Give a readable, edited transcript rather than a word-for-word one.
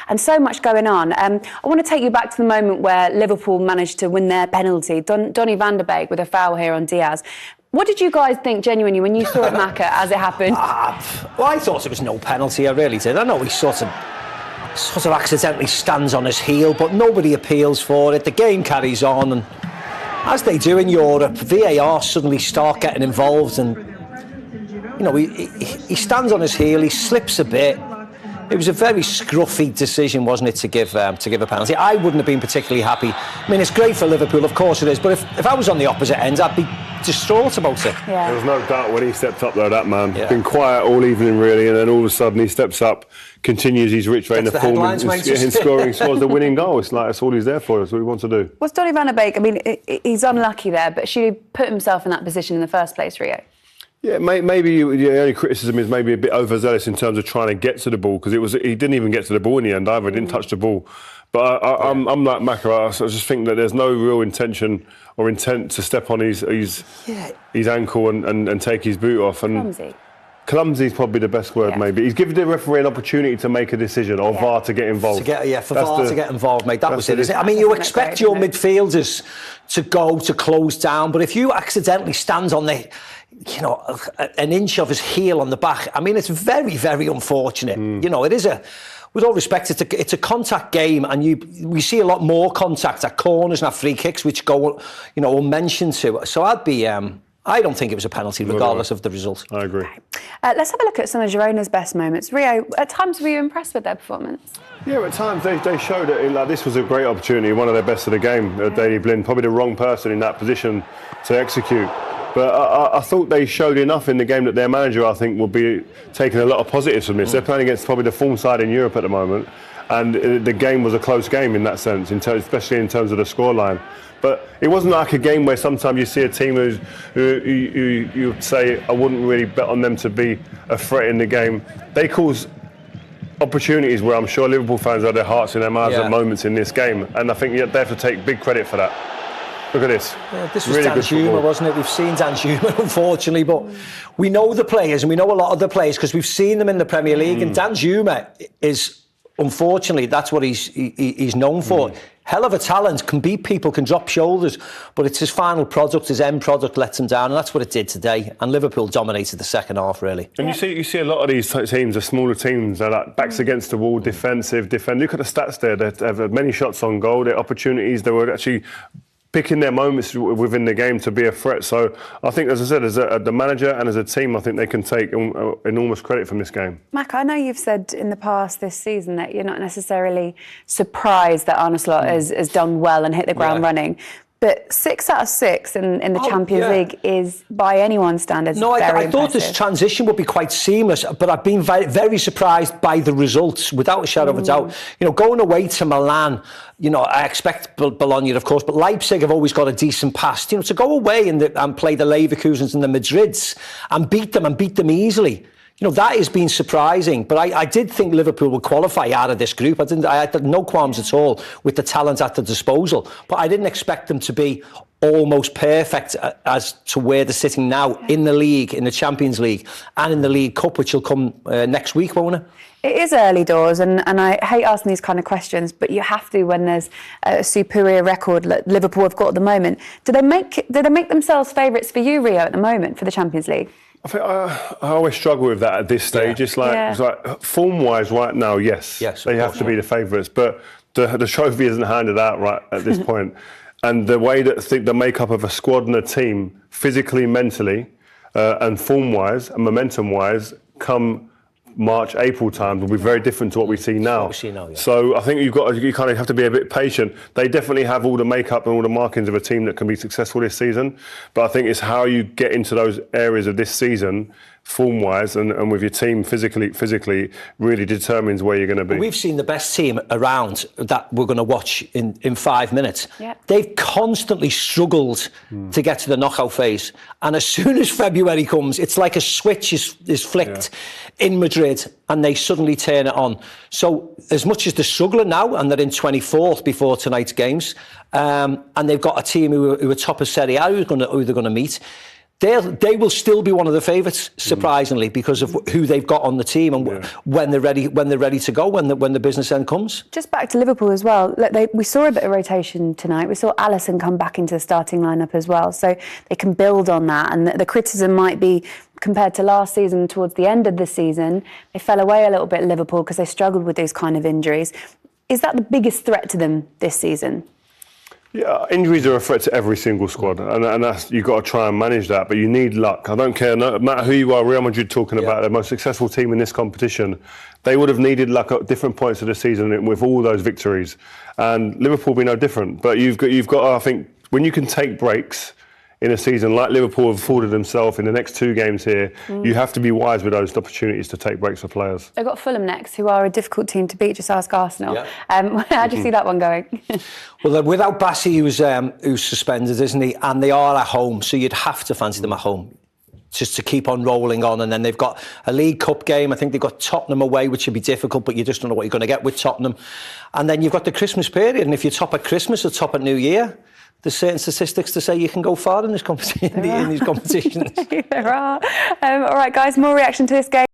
and so much going on. I want to take you back to the moment where Liverpool managed to win their penalty. Donny van der Beek with a foul here on Diaz. What did you guys think genuinely when you saw it, Macca, as it happened? Well, I thought it was no penalty, I really did. I know he sort of accidentally stands on his heel, but nobody appeals for it. The game carries on, and as they do in Europe, VAR suddenly start getting involved, and you know, he stands on his heel, he slips a bit. It was a very scruffy decision, wasn't it, to give a penalty. I wouldn't have been particularly happy. I mean, it's great for Liverpool, of course it is, but if I was on the opposite end, I'd be distraught about it. Yeah. There was no doubt when he stepped up there, that man. Yeah. Been quiet all evening, really, and then all of a sudden he steps up, continues his rich vein of form and scores the winning goal. It's like, that's all he's there for, that's what he wants to do. Was Donny van der Beek, I mean, he's unlucky there, but should he put himself in that position in the first place, Rio? Yeah, maybe the only criticism is maybe a bit overzealous in terms of trying to get to the ball, because he didn't even get to the ball in the end either. He didn't touch the ball. But I'm like Macca. I just think that there's no real intention or intent to step on his ankle and take his boot off. And clumsy is probably the best word, maybe. He's given the referee an opportunity to make a decision, or VAR to get involved. For VAR to get involved, mate. That was it, isn't it? I mean, you expect your midfielders to close down, but if you accidentally stand on an inch of his heel on the back, I mean, it's very, very unfortunate. You know, it is with all respect, it's a contact game, and we see a lot more contact at corners and at free kicks, which go, unmentioned to. So I don't think it was a penalty, regardless of the result. I agree. Let's have a look at some of Girona's best moments. Rio, at times were you impressed with their performance? Yeah, at times they showed it. This was a great opportunity, one of their best of the game. Daley Blind, probably the wrong person in that position to execute. But I thought they showed enough in the game that their manager, I think, will be taking a lot of positives from this. They're playing against probably the form side in Europe at the moment, and the game was a close game in that sense, especially in terms of the scoreline. But it wasn't like a game where sometimes you see a team who you would say, I wouldn't really bet on them to be a threat in the game. They caused opportunities where I'm sure Liverpool fans had their hearts in their mouths at moments in this game, and I think they have to take big credit for that. Look at this. Yeah, this was really Danjuma, wasn't it? We've seen Danjuma, unfortunately, but we know the players, and we know a lot of the players because we've seen them in the Premier League. And Danjuma is, unfortunately, that's what he's known for. Hell of a talent, can beat people, can drop shoulders, but it's his final product, his end product lets him down, and that's what it did today. And Liverpool dominated the second half, really. And you see a lot of these teams, the smaller teams, they're like backs against the wall, defensive. Look at the stats there. They have many shots on goal, their opportunities. They were actually picking their moments within the game to be a threat. So I think, as I said, as the manager and as a team, I think they can take enormous credit from this game. Mac, I know you've said in the past this season that you're not necessarily surprised that Arne Slot has done well and hit the ground running. But 6 out of 6 in the Champions League is, by anyone's standards, very impressive. I thought this transition would be quite seamless, but I've been very, very surprised by the results, without a shadow of a doubt. Going away to Milan, I expect Bologna, of course, but Leipzig have always got a decent past. To go away and play the Leverkusens and the Madrids and beat them easily. That has been surprising, but I did think Liverpool would qualify out of this group. I had no qualms at all with the talent at the disposal, but I didn't expect them to be almost perfect as to where they're sitting now in the league, in the Champions League, and in the League Cup, which will come next week, won't it? It is early doors, and I hate asking these kind of questions, but you have to when there's a superior record like Liverpool have got at the moment. Do they make themselves favourites for you, Rio, at the moment for the Champions League? I think I always struggle with that at this stage. It's like form-wise right now, yes they have to be the favourites, but the trophy isn't handed out right at this point. And the way that the makeup of a squad and a team, physically, mentally, and form-wise and momentum-wise, come March, April times will be very different to what we see now. So I think you kind of have to be a bit patient. They definitely have all the makeup and all the markings of a team that can be successful this season. But I think it's how you get into those areas of this season, form-wise, and with your team physically really determines where you're going to be. We've seen the best team around that we're going to watch in 5 minutes. They've constantly struggled to get to the knockout phase. And as soon as February comes, it's like a switch is flicked in Madrid and they suddenly turn it on. So as much as they're struggling now and they're in 24th before tonight's games, and they've got a team who are top of Serie A who they're going to meet, they will still be one of the favourites, surprisingly, because of who they've got on the team and when they're ready to go, when the business end comes. Just back to Liverpool as well. Look, we saw a bit of rotation tonight. We saw Alisson come back into the starting lineup as well, so they can build on that. And the criticism might be compared to last season, towards the end of the season, they fell away a little bit, Liverpool, because they struggled with those kind of injuries. Is that the biggest threat to them this season? Yeah, injuries are a threat to every single squad, and that's, you've got to try and manage that. But you need luck. I don't care, no matter who you are. Real Madrid talking about the most successful team in this competition, they would have needed luck at different points of the season with all those victories. And Liverpool will be no different. But you've got. I think when you can take breaks in a season like Liverpool have afforded themselves in the next 2 games here, you have to be wise with those opportunities to take breaks for players. They've got Fulham next, who are a difficult team to beat. Just ask Arsenal. Yeah. How do you see that one going? Well, without Bassi, who's suspended, isn't he? And they are at home, so you'd have to fancy them at home, just to keep on rolling on. And then they've got a League Cup game. I think they've got Tottenham away, which would be difficult, but you just don't know what you're going to get with Tottenham. And then you've got the Christmas period, and if you're top at Christmas or top at New Year, there's certain statistics to say you can go far in this competition. In these competitions. There are. All right, guys, more reaction to this game.